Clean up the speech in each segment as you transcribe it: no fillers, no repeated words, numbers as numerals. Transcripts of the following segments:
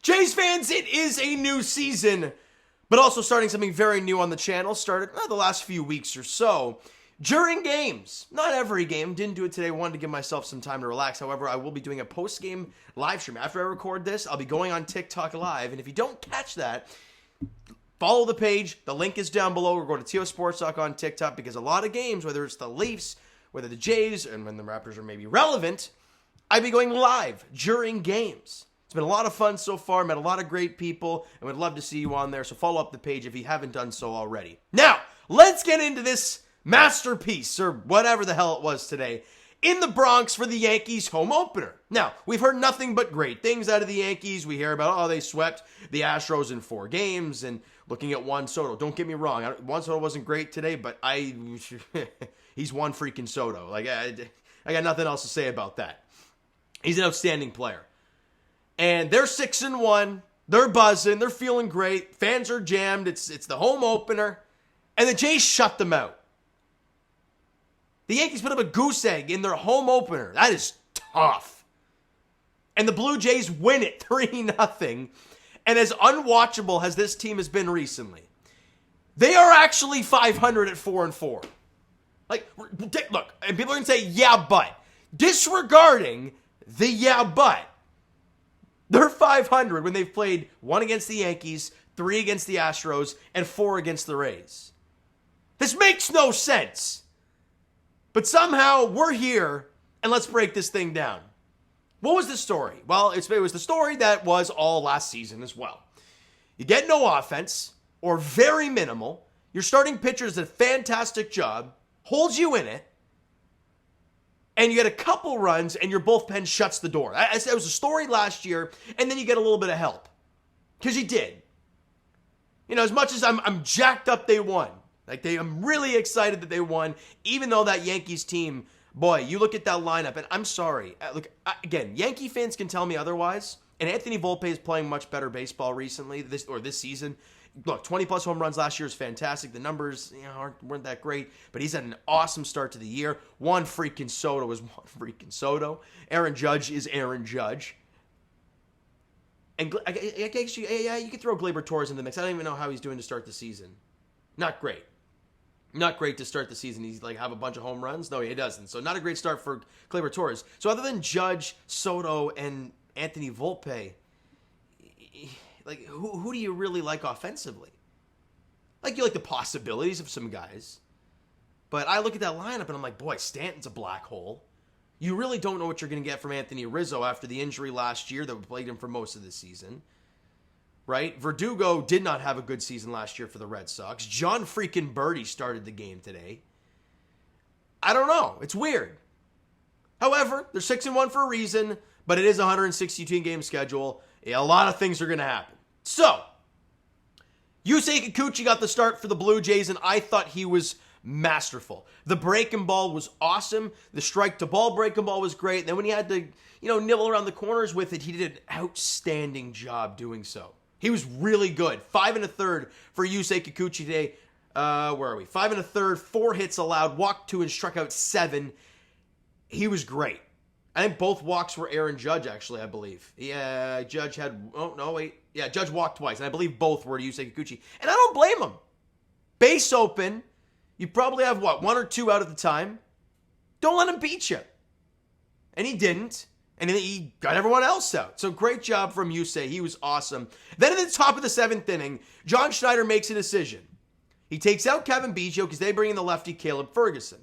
Jays fans, it is a new season, but also starting something very new on the channel. Started the last few weeks or so. During games, not every game, didn't do it today, wanted to give myself some time to relax. However, I will be doing a post-game live stream. After I record this, I'll be going on TikTok live, and if you don't catch that, follow the page. The link is down below. We're going to TOSports.com on TikTok because a lot of games, whether it's the Leafs, whether the Jays, and when the Raptors are maybe relevant, I'll be going live during games. It's been a lot of fun so far. Met a lot of great people, and would love to see you on there. So follow up the page if you haven't done so already. Now, let's get into this masterpiece, or whatever the hell it was today, in the Bronx for the Yankees home opener. Now, we've heard nothing but great things out of the Yankees. We hear about, they swept the Astros in 4 games, and looking at Juan Soto. Don't get me wrong, Juan Soto wasn't great today, but he's Juan freaking Soto. Like, I got nothing else to say about that. He's an outstanding player. And they're 6-1. They're buzzing. They're feeling great. Fans are jammed. It's the home opener. And the Jays shut them out. The Yankees put up a goose egg in their home opener. That is tough. And the Blue Jays win it 3-0. And as unwatchable as this team has been recently, they are actually 500 at 4-4. Like, look, and people are going to say, yeah, but. Disregarding the yeah, but. They're 500 when they've played 1 against the Yankees, 3 against the Astros, and 4 against the Rays. This makes no sense. But somehow we're here, and let's break this thing down. What was the story? Well, it was the story that was all last season as well. You get no offense, or very minimal. Your starting pitcher does a fantastic job, holds you in it, and you get a couple runs, and your bullpen shuts the door. It was a story last year, and then you get a little bit of help. Because you did. You know, as much as I'm jacked up they won. I'm really excited that they won, even though that Yankees team, boy, you look at that lineup, and I'm sorry. Look, again, Yankee fans can tell me otherwise, and Anthony Volpe is playing much better baseball recently, this season. Look, 20-plus home runs last year is fantastic. The numbers weren't that great, but he's had an awesome start to the year. Juan freaking Soto is Juan freaking Soto. Aaron Judge is Aaron Judge. And I guess you could throw Gleyber Torres in the mix. I don't even know how he's doing to start the season. Not great. Not great to start the season. He's have a bunch of home runs? No, he doesn't. So not a great start for Gleyber Torres. So other than Judge, Soto, and Anthony Volpe, who do you really like offensively? You like the possibilities of some guys. But I look at that lineup and I'm like, boy, Stanton's a black hole. You really don't know what you're going to get from Anthony Rizzo after the injury last year that plagued him for most of the season. Right? Verdugo did not have a good season last year for the Red Sox. John freaking Birdie started the game today. I don't know. It's weird. However, they're 6-1 for a reason, but it is a 162-game schedule. A lot of things are going to happen. So, Yusei Kikuchi got the start for the Blue Jays, and I thought he was masterful. The breaking ball was awesome. The strike-to-ball breaking ball was great. And then when he had to, nibble around the corners with it, he did an outstanding job doing so. He was really good. 5 1/3 for Yusei Kikuchi today. Where are we? 5 1/3, 4 hits allowed, walked 2 and struck out 7. He was great. I think both walks were Aaron Judge, actually, I believe. Yeah, Judge had... Oh, no, wait. Yeah, Judge walked twice, and I believe both were to Yusei Kikuchi. And I don't blame him. Base open. You probably have, 1 or 2 out at the time. Don't let him beat you. And he didn't. And he got everyone else out. So great job from Yusei. He was awesome. Then in the top of the 7th inning, John Schneider makes a decision. He takes out Kevin Biggio because they bring in the lefty Caleb Ferguson.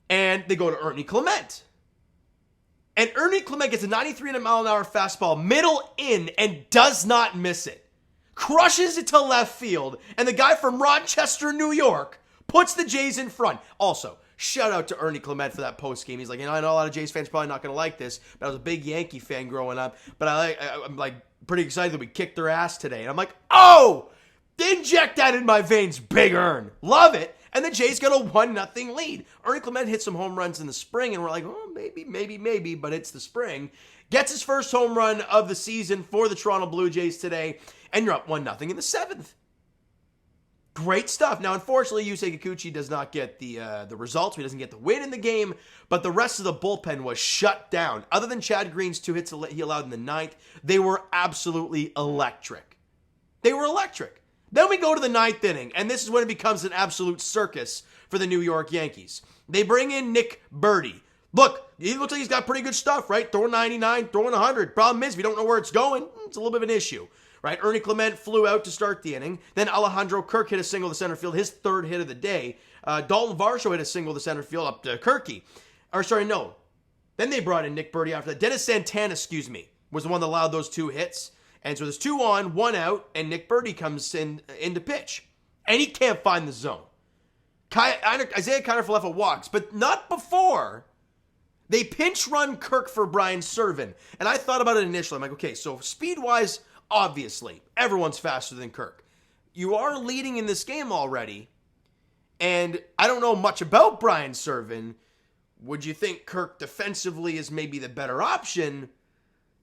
And they go to Ernie Clement. And Ernie Clement gets a 93-mile-an-hour fastball middle in and does not miss it. Crushes it to left field. And the guy from Rochester, New York, puts the Jays in front. Also, shout out to Ernie Clement for that post game. He's like, I know a lot of Jays fans probably not going to like this, but I was a big Yankee fan growing up. But I'm pretty excited that we kicked their ass today. And I'm like, oh, inject that in my veins, Big Ern. Love it. And the Jays got a 1-0 lead. Ernie Clement hit some home runs in the spring, and we're like, oh, maybe, but it's the spring. Gets his first home run of the season for the Toronto Blue Jays today, and you're up 1-0 in the 7th. Great stuff. Now, unfortunately, Yusei Kikuchi does not get the results. He doesn't get the win in the game, but the rest of the bullpen was shut down. Other than Chad Green's 2 hits he allowed in the 9th, they were absolutely electric. They were electric. Then we go to the 9th inning, and this is when it becomes an absolute circus for the New York Yankees. They bring in Nick Burdi. Look, he looks like he's got pretty good stuff, right? Throwing 99, throwing 100. Problem is, we don't know where it's going. It's a little bit of an issue, right? Ernie Clement flew out to start the inning. Then Alejandro Kirk hit a single to center field, his 3rd hit of the day. Dalton Varsho hit a single to center field up to Kirky. Then they brought in Nick Burdi after that. Dennis Santana, was the one that allowed those 2 hits. And so there's 2 on, 1 out, and Nick Burdi comes in to pitch. And he can't find the zone. Isaiah Kiner-Falefa walks, but not before they pinch run Kirk for Brian Serven. And I thought about it initially. I'm like, okay, so speed-wise, obviously, everyone's faster than Kirk. You are leading in this game already, and I don't know much about Brian Serven. Would you think Kirk defensively is maybe the better option?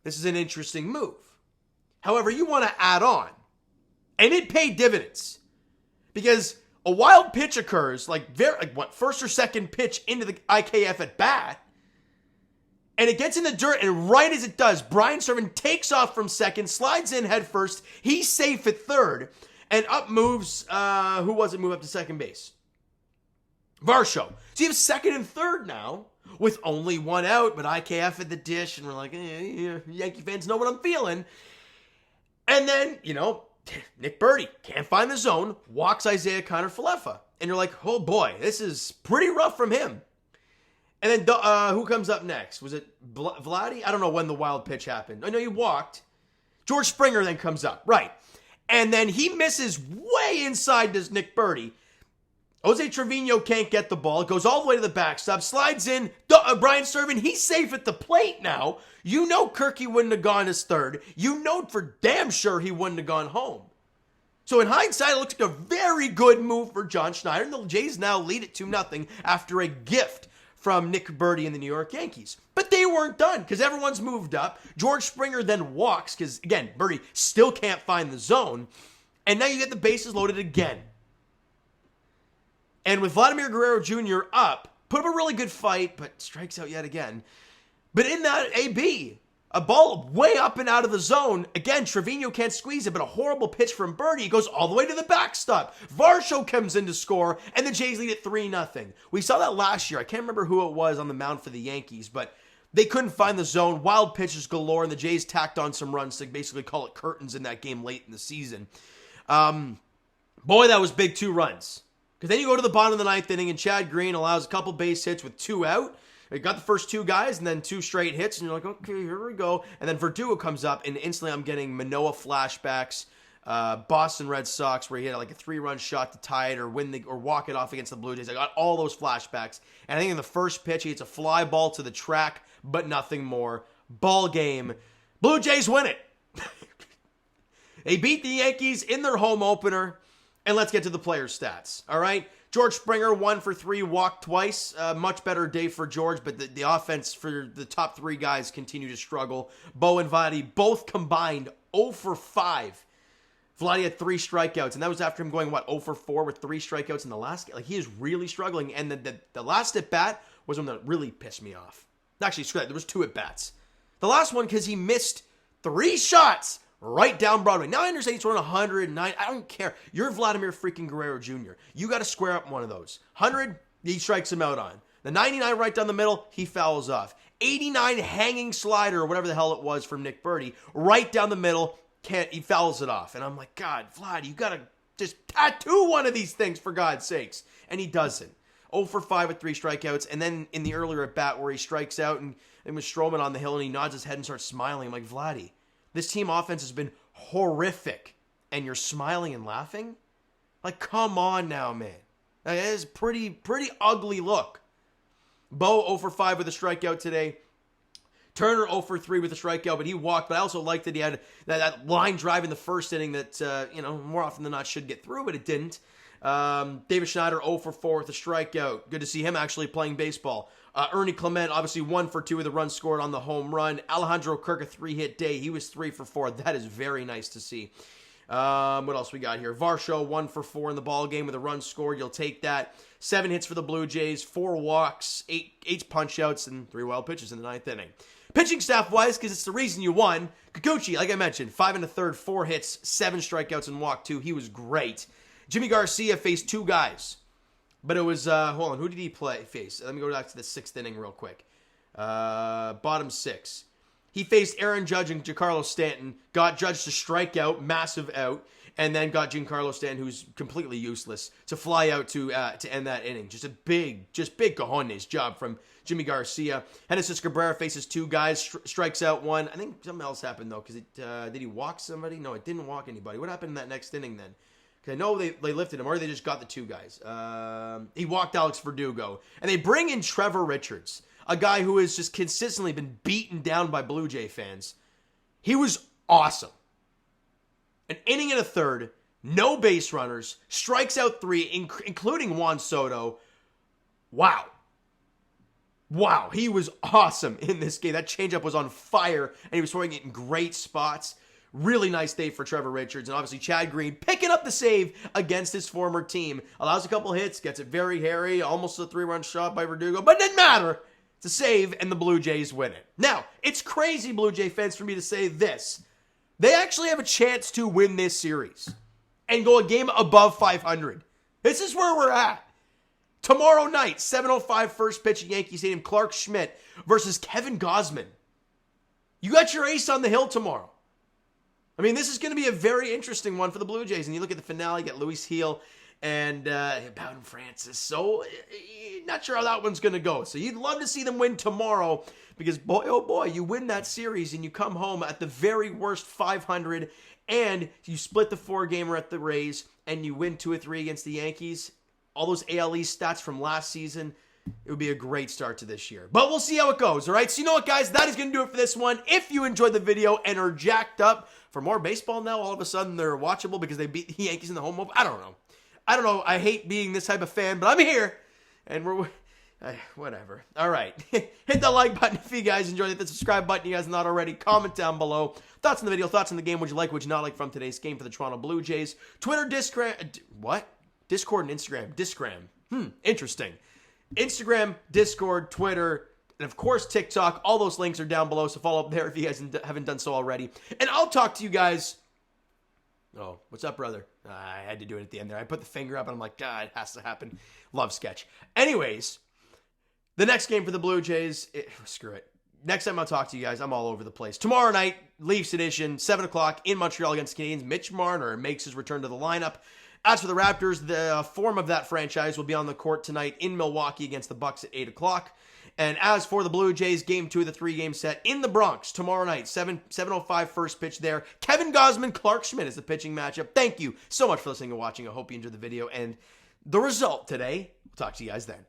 This is an interesting move. However, you want to add on, and it paid dividends, because a wild pitch occurs, first or second pitch into the IKF at bat, and it gets in the dirt, and right as it does, Brian Serven takes off from second, slides in head first, he's safe at third, and up moves, move up to second base? Varsho. So you have second and third now, with only 1 out, but IKF at the dish, and we're like, Yankee fans know what I'm feeling. And then, Nick Burdi can't find the zone, walks Isaiah Kiner-Falefa. And you're like, oh boy, this is pretty rough from him. And then who comes up next? Was it Vladdy? I don't know when the wild pitch happened. I know he walked. George Springer then comes up. Right. And then he misses way inside this Nick Burdi. Jose Trevino can't get the ball. It goes all the way to the backstop. Slides in. Brian Serven, he's safe at the plate now. You know Kirky wouldn't have gone as third. You know for damn sure he wouldn't have gone home. So in hindsight, it looks like a very good move for John Schneider. And the Jays now lead it 2-0 after a gift from Nick Burdi and the New York Yankees. But they weren't done because everyone's moved up. George Springer then walks because, again, Burdi still can't find the zone. And now you get the bases loaded again. And with Vladimir Guerrero Jr. up, put up a really good fight, but strikes out yet again. But in that AB, a ball way up and out of the zone. Again, Trevino can't squeeze it, but a horrible pitch from Burdi. It goes all the way to the backstop. Varsho comes in to score, and the Jays lead it 3-0. We saw that last year. I can't remember who it was on the mound for the Yankees, but they couldn't find the zone. Wild pitches galore, and the Jays tacked on some runs to basically call it curtains in that game late in the season. Boy, that was big 2 runs. Because then you go to the bottom of the 9th inning, and Chad Green allows a couple base hits with 2 out. He got the first 2 guys, and then 2 straight hits, and you're like, okay, here we go. And then Verdugo comes up, and instantly I'm getting Manoah flashbacks, Boston Red Sox, where he had like a 3-run shot to tie it or walk it off against the Blue Jays. I got all those flashbacks. And I think in the first pitch, he hits a fly ball to the track, but nothing more. Ball game. Blue Jays win it. They beat the Yankees in their home opener. And let's get to the players' stats, all right? George Springer, 1 for 3, walked twice. Much better day for George, but the offense for the top 3 guys continue to struggle. Bo and Vladdy both combined 0 for 5. Vladdy had 3 strikeouts, and that was after him going, 0 for 4 with 3 strikeouts in the last game. Like, he is really struggling, and the last at-bat was one that really pissed me off. Actually, screw that. There was 2 at-bats. The last one, because he missed 3 shots right down Broadway. Now, I understand he's throwing 109. I don't care. You're Vladimir freaking Guerrero Jr. You got to square up one of those. 100, he strikes him out on. The 99 right down the middle, he fouls off. 89 hanging slider, or whatever the hell it was from Nick Burdi, right down the middle, he fouls it off. And I'm like, God, Vlad, you got to just tattoo one of these things, for God's sakes. And he doesn't. 0 for 5 with 3 strikeouts. And then in the earlier at bat where he strikes out and with Stroman on the hill and he nods his head and starts smiling, I'm like, Vladdy, this team offense has been horrific, and you're smiling and laughing? Like, come on now, man. That is a pretty ugly look. Bo 0 for 5 with a strikeout today. Turner 0 for 3 with a strikeout, but he walked. But I also liked that he had that line drive in the first inning that, more often than not should get through, but it didn't. David Schneider 0 for 4 with a strikeout. Good to see him actually playing baseball. Ernie Clement, obviously 1 for 2 with a run scored on the home run. Alejandro Kirk, a 3-hit day. He was 3 for 4. That is very nice to see. What else we got here? Varsho, 1 for 4 in the ball game with a run scored. You'll take that. 7 hits for the Blue Jays, 4 walks, 8 punch-outs, and 3 wild pitches in the 9th inning. Pitching staff-wise, because it's the reason you won, Kikuchi, like I mentioned, 5 1/3, 4 hits, 7 strikeouts, and walked 2. He was great. Jimmy Garcia faced 2 guys. But it was, hold on, who did he face? Let me go back to the 6th inning real quick. Bottom 6. He faced Aaron Judge and Giancarlo Stanton, got Judge to strike out, massive out, and then got Giancarlo Stanton, who's completely useless, to fly out to end that inning. Just big cojones job from Jimmy Garcia. Genesis Cabrera faces 2 guys, strikes out 1. I think something else happened, though, because did he walk somebody? No, it didn't walk anybody. What happened in that next inning, then? I know they lifted him, or they just got the 2 guys. He walked Alex Verdugo. And they bring in Trevor Richards, a guy who has just consistently been beaten down by Blue Jay fans. He was awesome. An inning and a third, no base runners, strikes out 3, including Juan Soto. Wow. He was awesome in this game. That changeup was on fire, and he was throwing it in great spots. Really nice day for Trevor Richards. And obviously Chad Green picking up the save against his former team. Allows a couple hits, gets it very hairy, almost a 3-run shot by Verdugo, but it didn't matter. It's a save, and the Blue Jays win it. Now, it's crazy, Blue Jay fans, for me to say this. They actually have a chance to win this series and go a game above 500. This is where we're at. Tomorrow night, 7:05 first pitch at Yankee Stadium, Clark Schmidt versus Kevin Gausman. You got your ace on the hill tomorrow. I mean, this is going to be a very interesting one for the Blue Jays. And you look at the finale, you got Luis Heel and Bowden Francis. So, not sure how that one's going to go. So, you'd love to see them win tomorrow because, boy, oh boy, you win that series and you come home at the very worst 500 and you split the 4-gamer at the Rays and you win 2 or 3 against the Yankees. All those AL East stats from last season. It would be a great start to this year. But we'll see how it goes, all right? So you know what, guys? That is going to do it for this one. If you enjoyed the video and are jacked up for more baseball now, all of a sudden they're watchable because they beat the Yankees in the home opener. I don't know. I hate being this type of fan, but I'm here. And we're... whatever. All right. Hit the like button if you guys enjoyed it. The subscribe button, you guys are not already. Comment down below. Thoughts on the video, thoughts on the game. Would you like, would you not like from today's game for the Toronto Blue Jays? Twitter, Discord, what? Discord and Instagram. Discram. Interesting. Instagram, Discord, Twitter, and of course TikTok. All those links are down below, so follow up there if you guys haven't done so already. And I'll talk to you guys. Oh, what's up, brother? I had to do it at the end there. I put the finger up, and I'm like, God, it has to happen. Love sketch. Anyways, the next game for the Blue Jays, screw it. Next time I'll talk to you guys, I'm all over the place. Tomorrow night, Leafs edition, 7 o'clock in Montreal against the Canadiens. Mitch Marner makes his return to the lineup. As for the Raptors, the form of that franchise will be on the court tonight in Milwaukee against the Bucks at 8 o'clock. And as for the Blue Jays, game 2 of the 3-game set in the Bronx tomorrow night, 7:05 first pitch there. Kevin Gausman, Clark Schmidt is the pitching matchup. Thank you so much for listening and watching. I hope you enjoyed the video and the result today. We'll talk to you guys then.